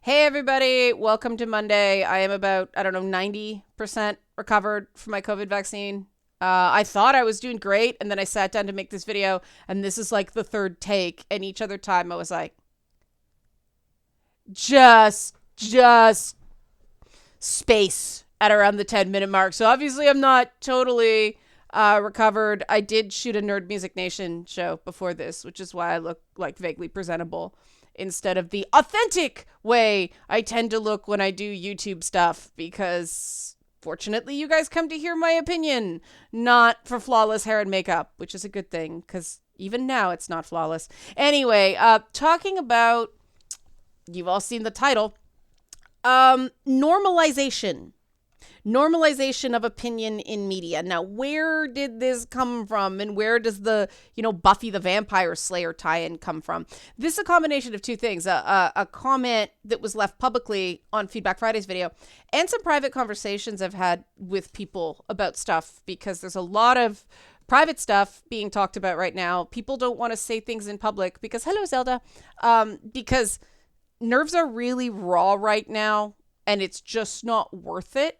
Hey everybody, welcome to Monday. I am about, 90% recovered from my COVID vaccine. I thought I was doing great, and then I sat down to make this video, and this is like the third take, and each other time I was like, just space at around the 10-minute mark. So obviously I'm not totally recovered. I did shoot a Nerd Music Nation show before this, which is why I look like vaguely presentable instead of the authentic way I tend to look when I do YouTube stuff, because fortunately you guys come to hear my opinion, not for flawless hair and makeup, which is a good thing because even now it's not flawless. Anyway, talking about, you've all seen the title, normalization. Normalization of opinion in media. Now, where did this come from, and where does the, Buffy the Vampire Slayer tie-in come from? This is a combination of two things. A comment that was left publicly on Feedback Friday's video, and some private conversations I've had with people about stuff, because there's a lot of private stuff being talked about right now. People don't want to say things in public because, hello, Zelda, because nerves are really raw right now, and it's just not worth it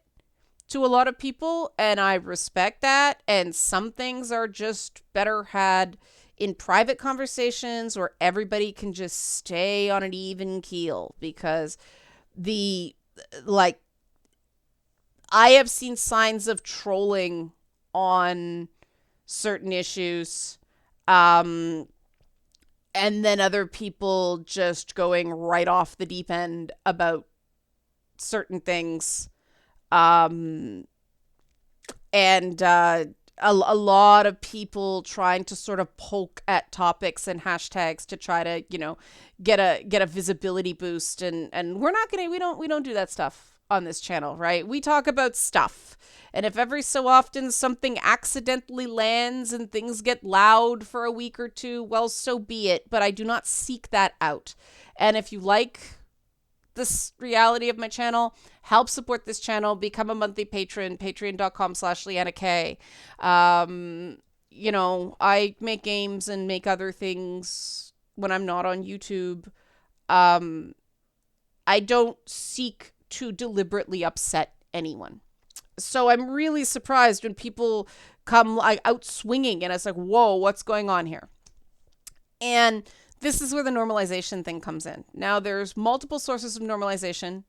to a lot of people, and I respect that. And some things are just better had in private conversations where everybody can just stay on an even keel, because I have seen signs of trolling on certain issues, and then other people just going right off the deep end about certain things. And a lot of people trying to sort of poke at topics and hashtags to try to, get a visibility boost. And we don't do that stuff on this channel, right? We talk about stuff. And if every so often something accidentally lands and things get loud for a week or two, well, so be it. But I do not seek that out. And if you like this reality of my channel, help support this channel, become a monthly patron, patreon.com/Leanna K. I make games and make other things when I'm not on YouTube. I don't seek to deliberately upset anyone. So I'm really surprised when people come like out swinging, and it's like, whoa, what's going on here? And this is where the normalization thing comes in. Now, there's multiple sources of normalization.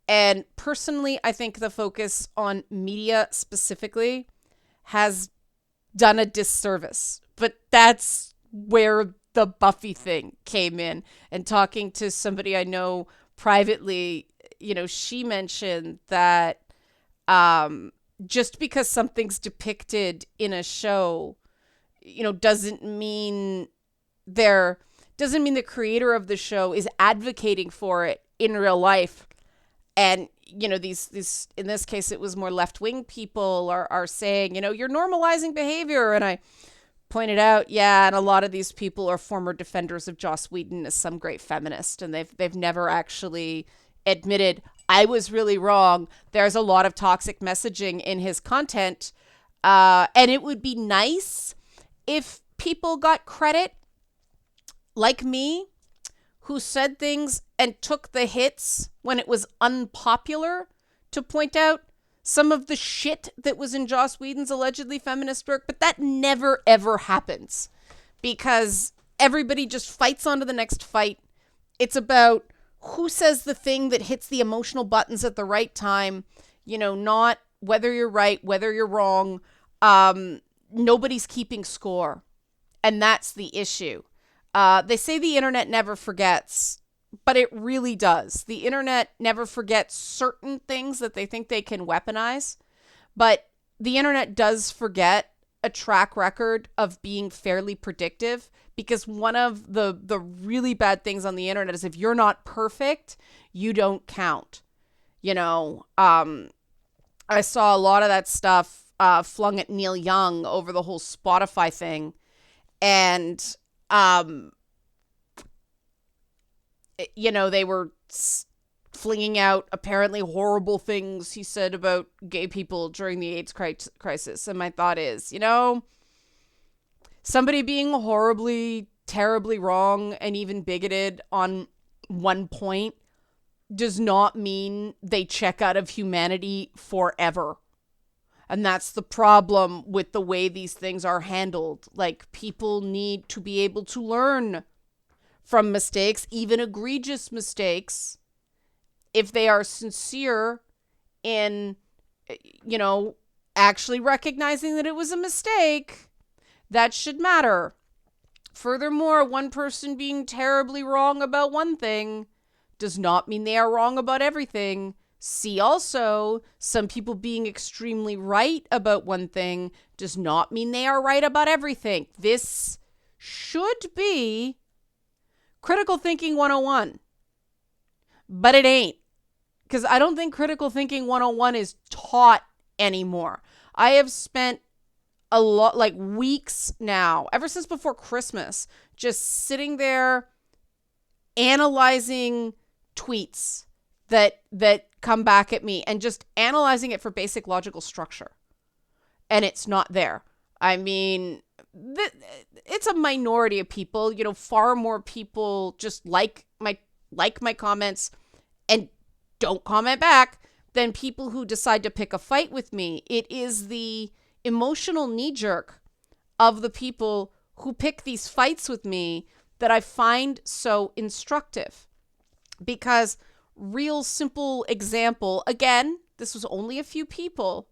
And personally, I think the focus on media specifically has done a disservice. But that's where the Buffy thing came in. And talking to somebody I know privately, she mentioned that just because something's depicted in a show, doesn't mean the creator of the show is advocating for it in real life. And, these in this case, it was more left-wing people are saying, you're normalizing behavior. And I pointed out, yeah, and a lot of these people are former defenders of Joss Whedon as some great feminist. And they've never actually admitted, I was really wrong. There's a lot of toxic messaging in his content. And it would be nice if people got credit like me, who said things and took the hits when it was unpopular, to point out some of the shit that was in Joss Whedon's allegedly feminist work. But that never, ever happens, because everybody just fights on to the next fight. It's about who says the thing that hits the emotional buttons at the right time, not whether you're right, whether you're wrong. Nobody's keeping score. And that's the issue. They say the internet never forgets, but it really does. The internet never forgets certain things that they think they can weaponize, but the internet does forget a track record of being fairly predictive, because one of the really bad things on the internet is if you're not perfect, you don't count. I saw a lot of that stuff flung at Neil Young over the whole Spotify thing, and they were flinging out apparently horrible things he said about gay people during the AIDS crisis. And my thought is, somebody being horribly, terribly wrong and even bigoted on one point does not mean they check out of humanity forever. And that's the problem with the way these things are handled. Like, people need to be able to learn from mistakes, even egregious mistakes, if they are sincere in, actually recognizing that it was a mistake. That should matter. Furthermore, one person being terribly wrong about one thing does not mean they are wrong about everything. See also, some people being extremely right about one thing does not mean they are right about everything. This should be critical thinking 101, but it ain't. Because I don't think critical thinking 101 is taught anymore. I have spent a lot, like weeks now, ever since before Christmas, just sitting there analyzing tweets that come back at me and just analyzing it for basic logical structure. And it's not there. I mean, it's a minority of people. Far more people just like my comments and don't comment back than people who decide to pick a fight with me. It is the emotional knee-jerk of the people who pick these fights with me that I find so instructive. Because, real simple example, again, this was only a few people,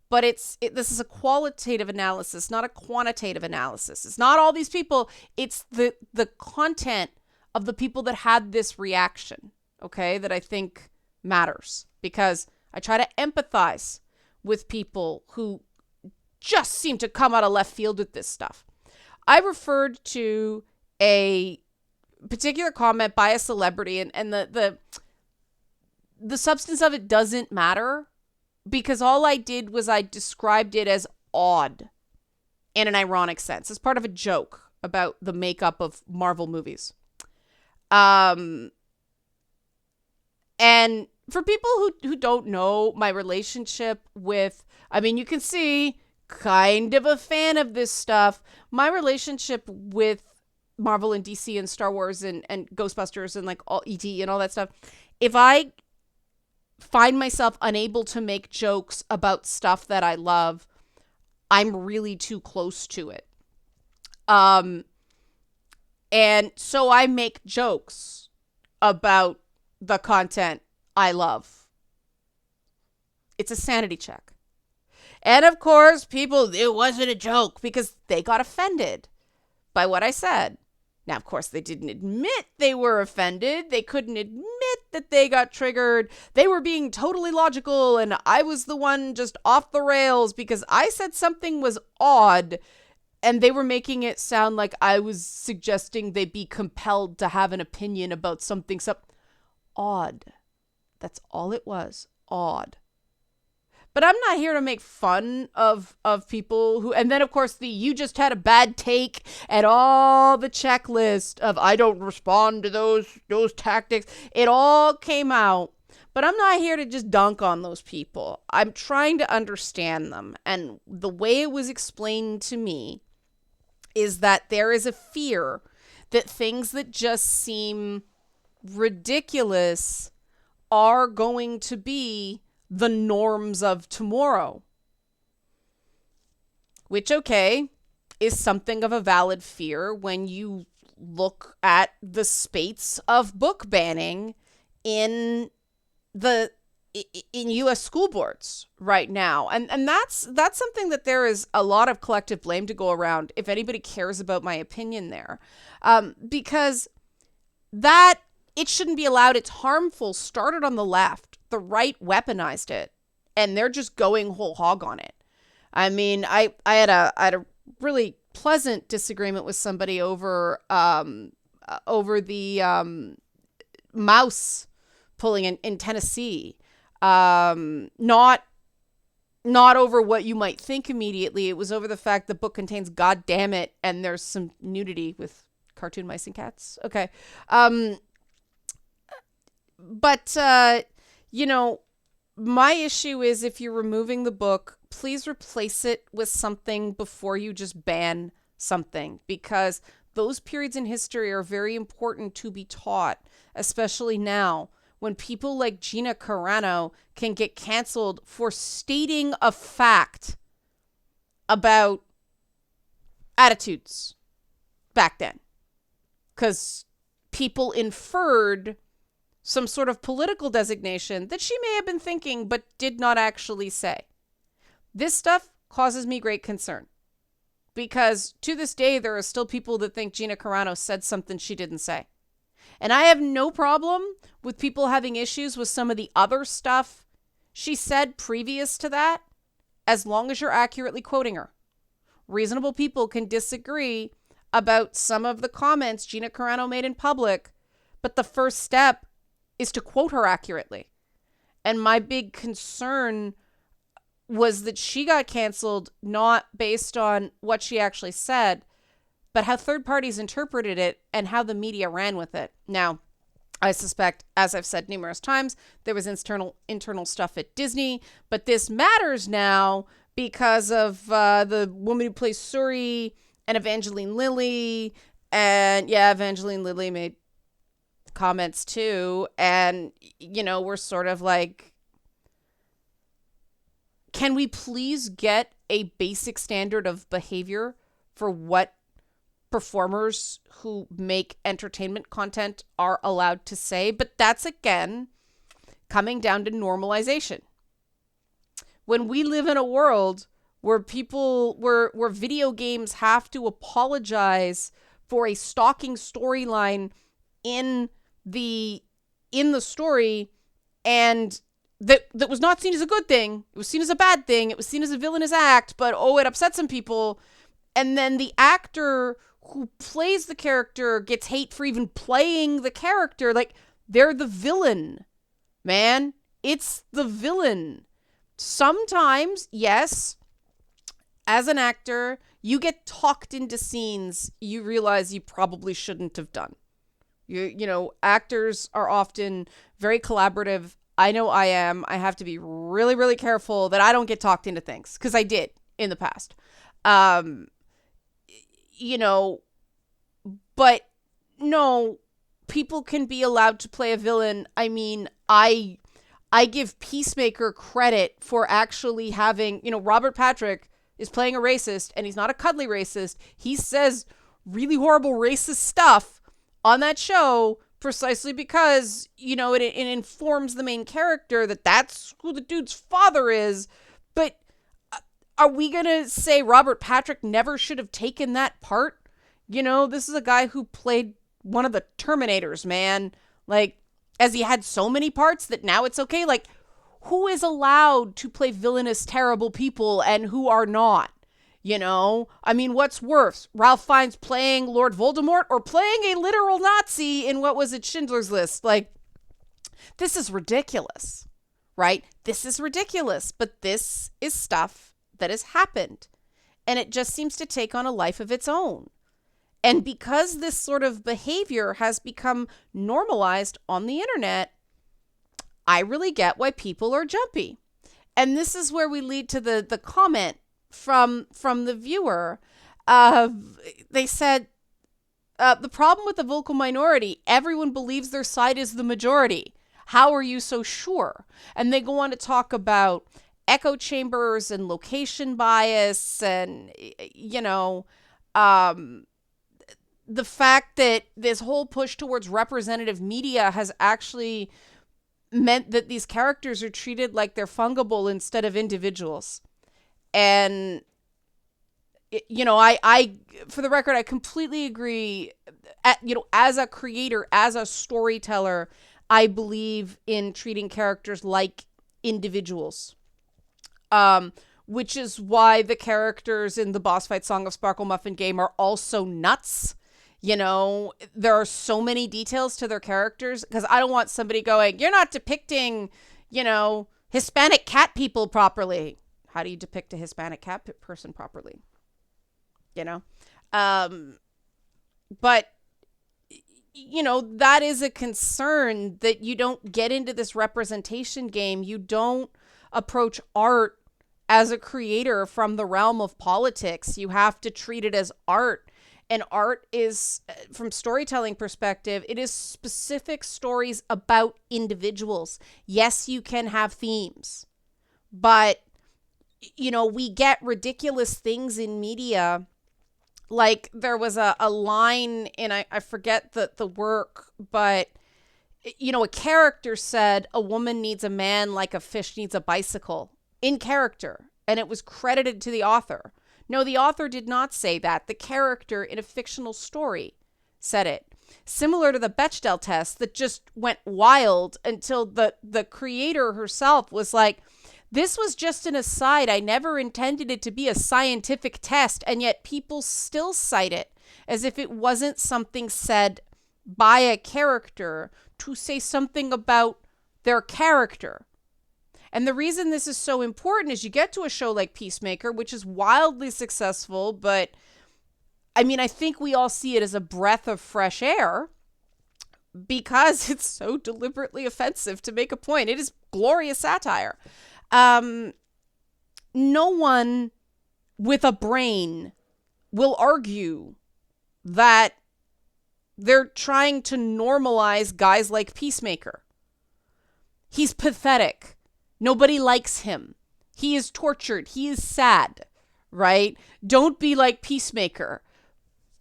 but this is a qualitative analysis, not a quantitative analysis. It's not all these people, it's the content of the people that had this reaction, okay, that I think matters. Because I try to empathize with people who just seem to come out of left field with this stuff. I referred to a particular comment by a celebrity, and the substance of it doesn't matter, because all I did was I described it as odd in an ironic sense, as part of a joke about the makeup of Marvel movies. And for people who don't know my relationship with, you can see, kind of a fan of this stuff. My relationship with Marvel and DC and Star Wars and Ghostbusters and like all E.T. and all that stuff. If I find myself unable to make jokes about stuff that I love, I'm really too close to it. And so I make jokes about the content I love. It's a sanity check. And of course, it wasn't a joke because they got offended by what I said. Now, of course, they didn't admit they were offended. They couldn't admit that they got triggered. They were being totally logical, and I was the one just off the rails because I said something was odd, and they were making it sound like I was suggesting they be compelled to have an opinion about something odd. That's all it was. Odd. But I'm not here to make fun of people who, and then of course you just had a bad take and all the checklist of I don't respond to those tactics. It all came out. But I'm not here to just dunk on those people. I'm trying to understand them. And the way it was explained to me is that there is a fear that things that just seem ridiculous are going to be the norms of tomorrow. Which, okay, is something of a valid fear when you look at the spates of book banning in U.S. school boards right now. And that's something that there is a lot of collective blame to go around if anybody cares about my opinion there. Because that it shouldn't be allowed. It's harmful. Started on the left. The right weaponized it, and they're just going whole hog on it. I had a really pleasant disagreement with somebody over the mouse pulling in Tennessee. Not over what you might think immediately. It was over the fact the book contains "God damn it" and there's some nudity with cartoon mice and cats. Okay. But my issue is if you're removing the book, please replace it with something before you just ban something, because those periods in history are very important to be taught, especially now when people like Gina Carano can get canceled for stating a fact about attitudes back then. Because people inferred some sort of political designation that she may have been thinking but did not actually say. This stuff causes me great concern. Because to this day, there are still people that think Gina Carano said something she didn't say. And I have no problem with people having issues with some of the other stuff she said previous to that, as long as you're accurately quoting her. Reasonable people can disagree about some of the comments Gina Carano made in public, but the first step is to quote her accurately. And my big concern was that she got canceled not based on what she actually said, but how third parties interpreted it and how the media ran with it. Now, I suspect, as I've said numerous times, there was internal stuff at Disney, but this matters now because of the woman who plays Suri and Evangeline Lilly. And yeah, Evangeline Lilly made comments too. And, we're sort of like, can we please get a basic standard of behavior for what performers who make entertainment content are allowed to say? But that's, again, coming down to normalization. When we live in a world where where video games have to apologize for a stalking storyline in the story, and that was not seen as a good thing. It was seen as a bad thing. It was seen as a villainous act, but it upset some people. And then the actor who plays the character gets hate for even playing the character. Like, they're the villain, man. It's the villain. Sometimes, yes, as an actor, you get talked into scenes you realize you probably shouldn't have done. Actors are often very collaborative. I know I am. I have to be really, really careful that I don't get talked into things, because I did in the past. But no, people can be allowed to play a villain. I mean, I give Peacemaker credit for actually having, Robert Patrick is playing a racist, and he's not a cuddly racist. He says really horrible racist stuff on that show precisely because, it informs the main character that that's who the dude's father is. But are we going to say Robert Patrick never should have taken that part? This is a guy who played one of the Terminators, man. Like, as he had so many parts that now it's okay. Like, who is allowed to play villainous, terrible people and who are not? I mean, what's worse? Ralph Fiennes playing Lord Voldemort or playing a literal Nazi in, what was it, Schindler's List? Like, this is ridiculous, right? This is ridiculous, but this is stuff that has happened, and it just seems to take on a life of its own. And because this sort of behavior has become normalized on the internet, I really get why people are jumpy. And this is where we lead to the comment from the viewer. They said, the problem with the vocal minority, everyone believes their side is the majority. How are you so sure? And they go on to talk about echo chambers and location bias and, the fact that this whole push towards representative media has actually meant that these characters are treated like they're fungible instead of individuals. And, I for the record, I completely agree. As a creator, as a storyteller, I believe in treating characters like individuals. Which is why the characters in the boss fight Song of Sparkle Muffin game are also nuts. There are so many details to their characters, because I don't want somebody going, you're not depicting, Hispanic cat people properly. How do you depict a Hispanic cat person properly? But, that is a concern, that you don't get into this representation game. You don't approach art as a creator from the realm of politics. You have to treat it as art. And art is, from storytelling perspective, it is specific stories about individuals. Yes, you can have themes, but we get ridiculous things in media. Like there was a line in, I forget the work, but a character said a woman needs a man like a fish needs a bicycle in character, and it was credited to the author. No, the author did not say that. The character in a fictional story said it. Similar to the Bechdel test that just went wild until the creator herself was like, this was just an aside. I never intended it to be a scientific test, and yet people still cite it as if it wasn't something said by a character to say something about their character. And the reason this is so important is you get to a show like Peacemaker, which is wildly successful, but I think we all see it as a breath of fresh air because it's so deliberately offensive to make a point. It is glorious satire. No one with a brain will argue that they're trying to normalize guys like Peacemaker. He's pathetic. Nobody likes him. He is tortured. He is sad, right? Don't be like Peacemaker.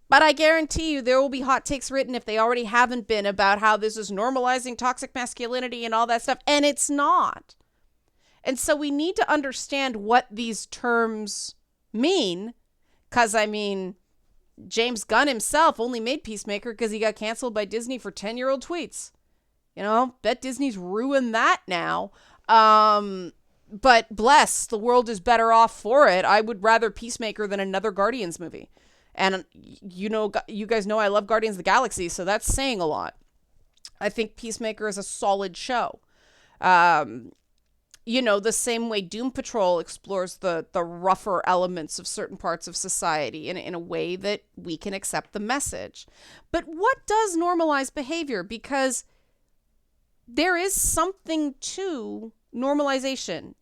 But I guarantee you there will be hot takes written, if they already haven't been, about how this is normalizing toxic masculinity and all that stuff. And it's not. And so we need to understand what these terms mean. Because, James Gunn himself only made Peacemaker because he got canceled by Disney for 10-year-old tweets. Bet Disney's ruined that now. But bless, the world is better off for it. I would rather Peacemaker than another Guardians movie. And you guys know I love Guardians of the Galaxy, so that's saying a lot. I think Peacemaker is a solid show. The same way Doom Patrol explores the rougher elements of certain parts of society in a way that we can accept the message. But what does normalize behavior? Because there is something to normalization.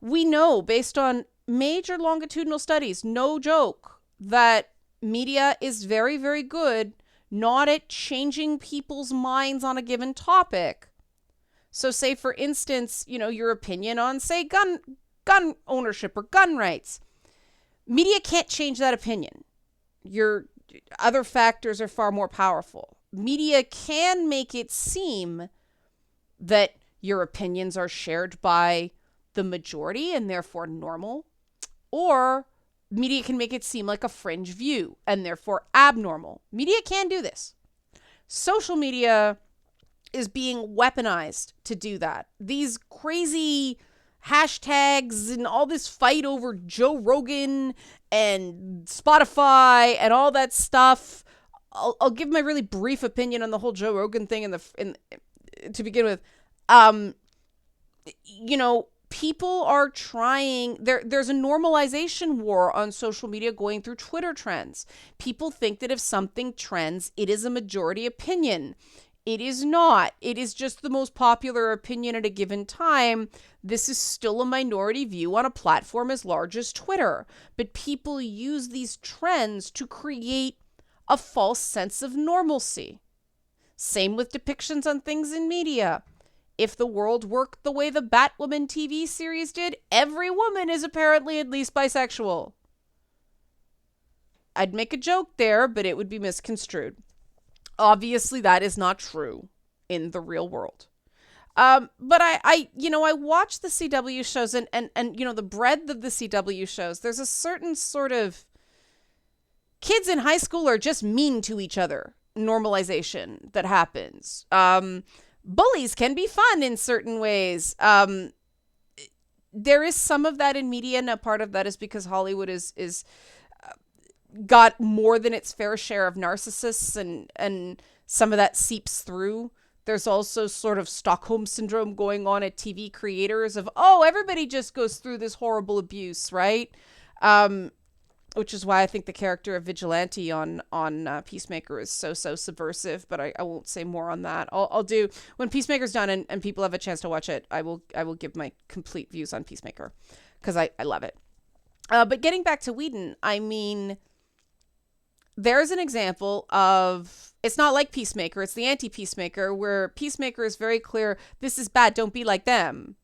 We know, based on major longitudinal studies, no joke, that media is very, very good not at changing people's minds on a given topic. So say, for instance, your opinion on, say, gun ownership or gun rights. Media can't change that opinion. Your other factors are far more powerful. Media can make it seem that your opinions are shared by the majority and therefore normal, or media can make it seem like a fringe view and therefore abnormal. Media can do this. Social media is being weaponized to do that. These crazy hashtags and all this fight over Joe Rogan and Spotify and all that stuff. I'll give my really brief opinion on the whole Joe Rogan thing to begin with. People are trying, there's a normalization war on social media going through Twitter trends. People think that if something trends, it is a majority opinion. It is not. It is just the most popular opinion at a given time. This is still a minority view on a platform as large as Twitter. But people use these trends to create a false sense of normalcy. Same with depictions on things in media. If the world worked the way the Batwoman TV series did, every woman is apparently at least bisexual. I'd make a joke there, but it would be misconstrued. Obviously, that is not true in the real world. But I watch the CW shows and the breadth of the CW shows. There's a certain sort of kids in high school are just mean to each other normalization that happens. Bullies can be fun in certain ways. There is some of that in media, and a part of that is because Hollywood is got more than its fair share of narcissists, and some of that seeps through. There's also sort of Stockholm syndrome going on at TV creators of, everybody just goes through this horrible abuse, right? Which is why I think the character of Vigilante on Peacemaker is so subversive, but I won't say more on that. I'll do, when Peacemaker's done and people have a chance to watch it, I will give my complete views on Peacemaker, because I love it. But getting back to Whedon, there's an example of, it's not like Peacemaker, it's the anti-Peacemaker, where Peacemaker is very clear, this is bad, don't be like them.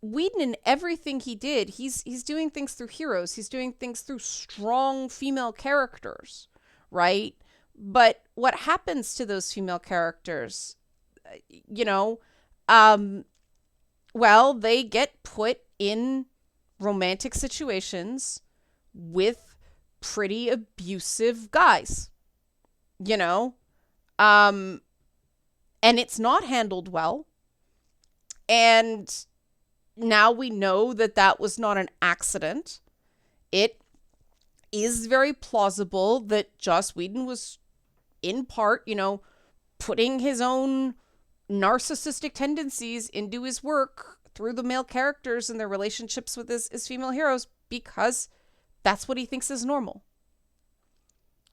Whedon, in everything he did, he's doing things through heroes. He's doing things through strong female characters, right? But what happens to those female characters? You know, well, they get put in romantic situations with pretty abusive guys, you know, and it's not handled well. And now we know that that was not an accident. It is very plausible that Joss Whedon was, in part, you know, putting his own narcissistic tendencies into his work through the male characters and their relationships with his female heroes, because that's what he thinks is normal.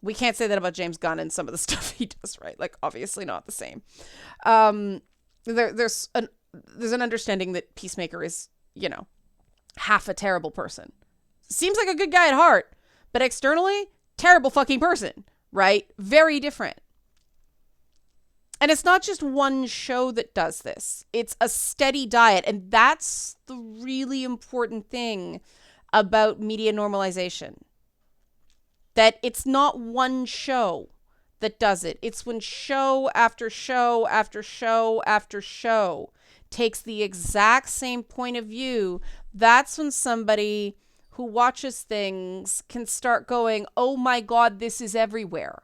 We can't say that about James Gunn and some of the stuff he does, right? Like, obviously not the same. There's an understanding that Peacemaker is, you know, half a terrible person. Seems like a good guy at heart, but externally, terrible fucking person, right? Very different. And it's not just one show that does this. It's a steady diet. And that's the really important thing about media normalization. That it's not one show that does it. It's when show after show after show after show takes the exact same point of view. That's when somebody who watches things can start going, oh my God, this is everywhere.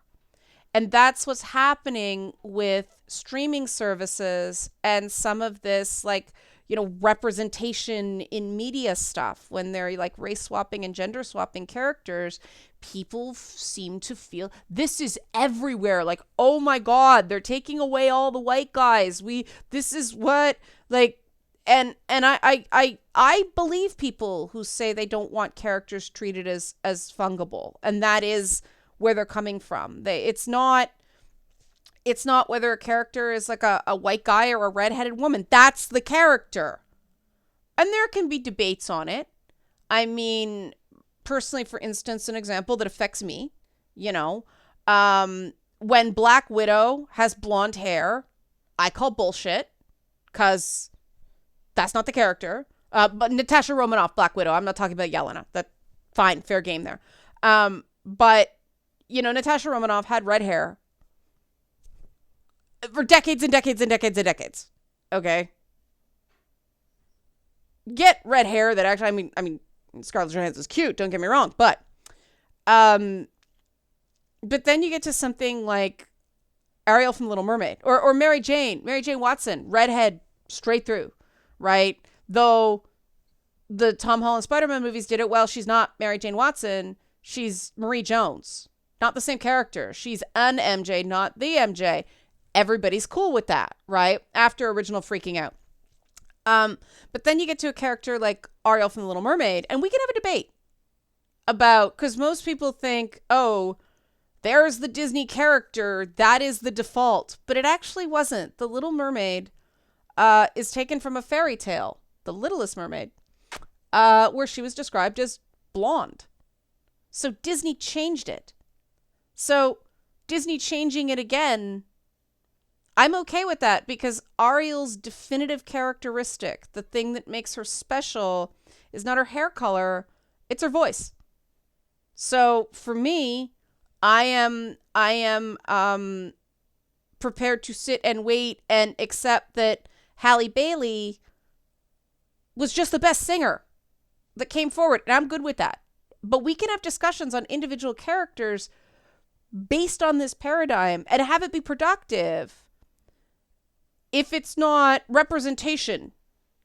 And that's what's happening with streaming services and some of this, like, you know, representation in media stuff, when they're like race swapping and gender swapping characters. People seem to feel this is everywhere. Like, oh my God, they're taking away all the white guys. This is what, like, and I believe people who say they don't want characters treated as fungible, and that is where they're coming from. It's not whether a character is like a white guy or a redheaded woman. That's the character. And there can be debates on it. I mean, personally, for instance, an example that affects me, you know, when Black Widow has blonde hair, I call bullshit, because that's not the character. But Natasha Romanoff, Black Widow, I'm not talking about Yelena. That fine, fair game there. But you know, Natasha Romanoff had red hair for decades and decades and decades and decades. Okay. Get red hair that actually, I mean, Scarlett Johansson's cute, don't get me wrong, but then you get to something like Ariel from Little Mermaid, or Mary Jane Watson, redhead straight through, right? Though the Tom Holland Spider-Man movies did it well, she's not Mary Jane Watson, she's Marie Jones. Not the same character. She's an MJ, not the MJ. Everybody's cool with that, right? After original freaking out. But then you get to a character like Ariel from The Little Mermaid, and we can have a debate about, because most people think, oh, there's the Disney character, that is the default. But it actually wasn't. The Little Mermaid is taken from a fairy tale, The Littlest Mermaid, where she was described as blonde. So Disney changed it. So Disney changing it again, I'm okay with that, because Ariel's definitive characteristic, the thing that makes her special, is not her hair color, it's her voice. So for me, I am prepared to sit and wait and accept that Halle Bailey was just the best singer that came forward, and I'm good with that. But we can have discussions on individual characters based on this paradigm and have it be productive. If it's not representation,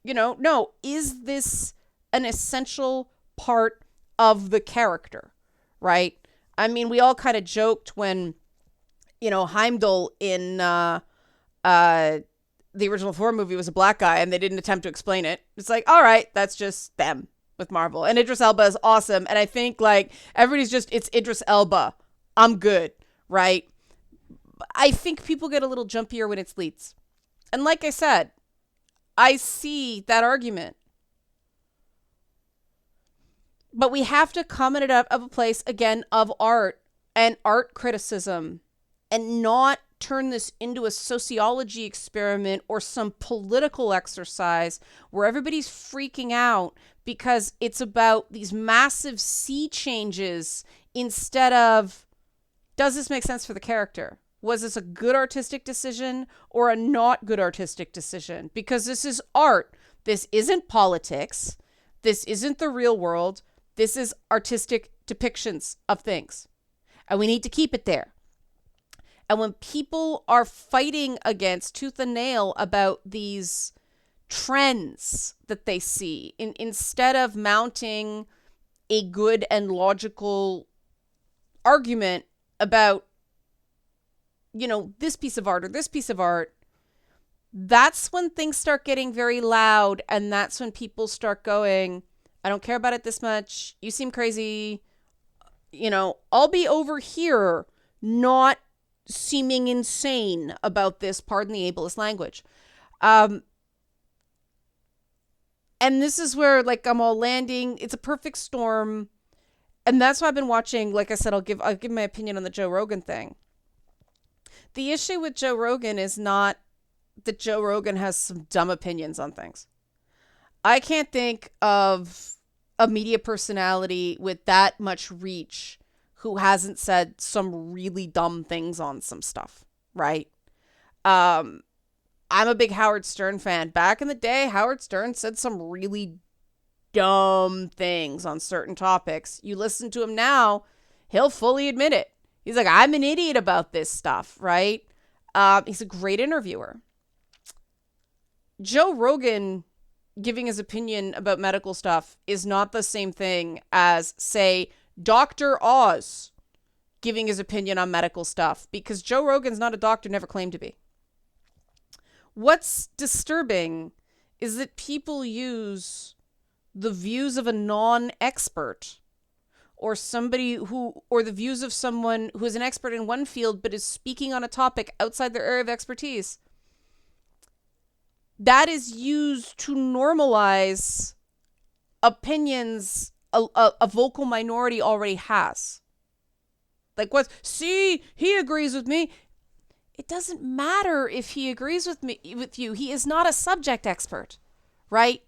you know, no, is this an essential part of the character, right? I mean, we all kind of joked when, you know, Heimdall in the original Thor movie was a black guy and they didn't attempt to explain it. It's like, all right, that's just them with Marvel. And Idris Elba is awesome. And I think, like, everybody's just, it's Idris Elba. I'm good, right? I think people get a little jumpier when it's leads. And like I said, I see that argument. But we have to come at it up of a place, again, of art, and art criticism and not turn this into a sociology experiment or some political exercise where everybody's freaking out because it's about these massive sea changes instead of, does this make sense for the character? Was this a good artistic decision or a not good artistic decision? Because this is art. This isn't politics. This isn't the real world. This is artistic depictions of things. And we need to keep it there. And when people are fighting against tooth and nail about these trends that they see, instead of mounting a good and logical argument about, this piece of art or this piece of art, that's when things start getting very loud. And that's when people start going, I don't care about it this much. You seem crazy. I'll be over here not seeming insane about this, pardon the ableist language. And this is where, I'm all landing. It's a perfect storm. And that's why I've been watching. Like I said, I'll give my opinion on the Joe Rogan thing. The issue with Joe Rogan is not that Joe Rogan has some dumb opinions on things. I can't think of a media personality with that much reach who hasn't said some really dumb things on some stuff, right? I'm a big Howard Stern fan. Back in the day, Howard Stern said some really dumb things on certain topics. You listen to him now, he'll fully admit it. He's like, I'm an idiot about this stuff, right? He's a great interviewer. Joe Rogan giving his opinion about medical stuff is not the same thing as, say, Dr. Oz giving his opinion on medical stuff, because Joe Rogan's not a doctor, never claimed to be. What's disturbing is that people use the views of a non-expert or the views of someone who is an expert in one field but is speaking on a topic outside their area of expertise. That is used to normalize opinions a vocal minority already has. See, he agrees with me. It doesn't matter if he agrees with you. He is not a subject expert, right?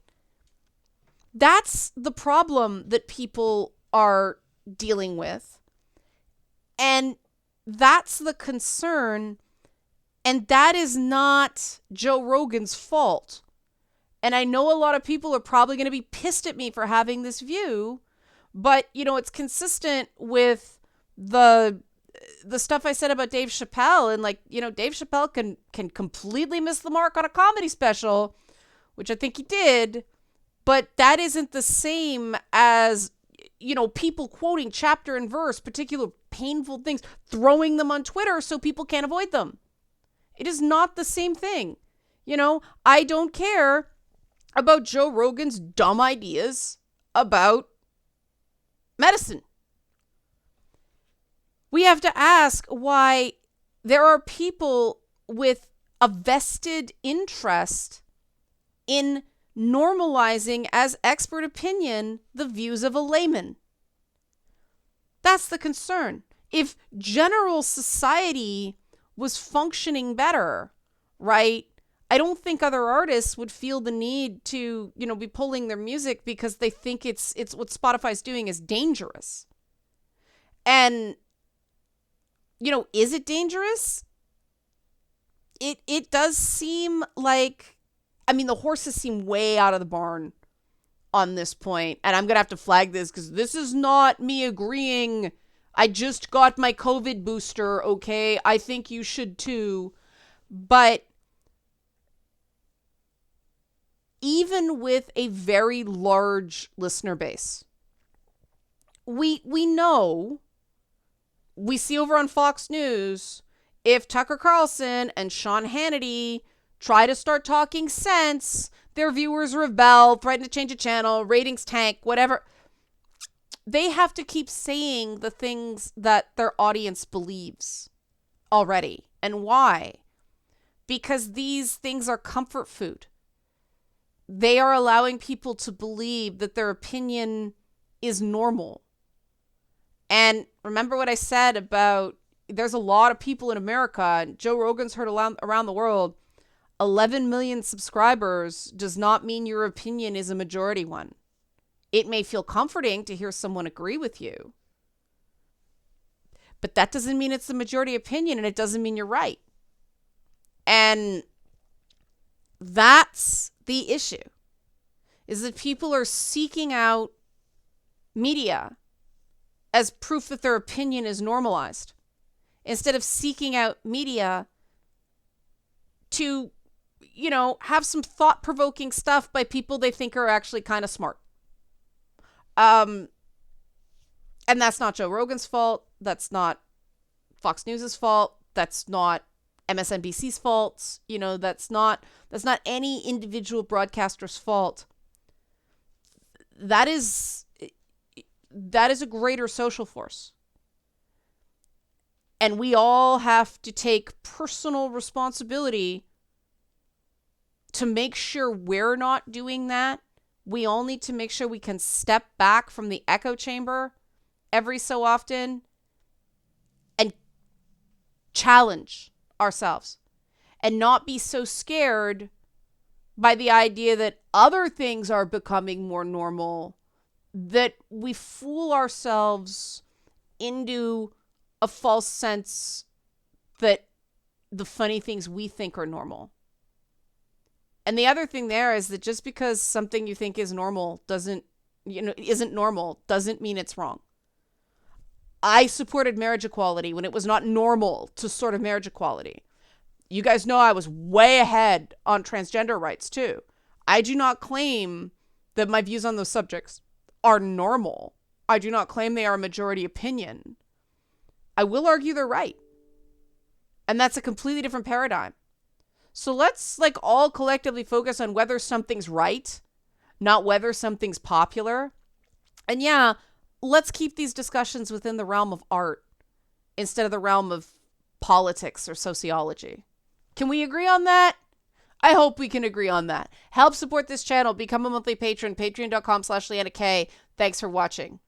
That's the problem that people are dealing with. And that's the concern. And that is not Joe Rogan's fault. And I know a lot of people are probably going to be pissed at me for having this view, but, it's consistent with the stuff I said about Dave Chappelle. And Dave Chappelle can completely miss the mark on a comedy special, which I think he did. But that isn't the same as, people quoting chapter and verse, particular painful things, throwing them on Twitter so people can't avoid them. It is not the same thing. I don't care about Joe Rogan's dumb ideas about medicine. We have to ask why there are people with a vested interest in normalizing as expert opinion the views of a layman. That's the concern. If general society was functioning better, right? I don't think other artists would feel the need to, be pulling their music because they think it's what Spotify's doing is dangerous. And, is it dangerous? It does seem like, the horses seem way out of the barn on this point. And I'm going to have to flag this because this is not me agreeing. I just got my COVID booster, okay? I think you should too. But even with a very large listener base, we know, we see over on Fox News, if Tucker Carlson and Sean Hannity try to start talking sense, their viewers rebel, threaten to change a channel, ratings tank, whatever. They have to keep saying the things that their audience believes already. And why? Because these things are comfort food. They are allowing people to believe that their opinion is normal. And remember what I said about there's a lot of people in America, and Joe Rogan's heard around the world. 11 million subscribers does not mean your opinion is a majority one. It may feel comforting to hear someone agree with you, but that doesn't mean it's the majority opinion, and it doesn't mean you're right. And that's the issue, is that people are seeking out media as proof that their opinion is normalized, instead of seeking out media to, have some thought-provoking stuff by people they think are actually kind of smart. And that's not Joe Rogan's fault. That's not Fox News's fault. That's not MSNBC's fault. That's not any individual broadcaster's fault. That is a greater social force. And we all have to take personal responsibility to make sure we're not doing that. We all need to make sure we can step back from the echo chamber every so often and challenge ourselves and not be so scared by the idea that other things are becoming more normal that we fool ourselves into a false sense that the funny things we think are normal. And the other thing there is that just because something you think is normal isn't normal, doesn't mean it's wrong. I supported marriage equality when it was not normal to sort of marriage equality. You guys know I was way ahead on transgender rights too. I do not claim that my views on those subjects are normal. I do not claim they are a majority opinion. I will argue they're right. And that's a completely different paradigm. So let's all collectively focus on whether something's right, not whether something's popular. And yeah, let's keep these discussions within the realm of art instead of the realm of politics or sociology. Can we agree on that? I hope we can agree on that. Help support this channel. Become a monthly patron. Patreon.com/LeannaK. Thanks for watching.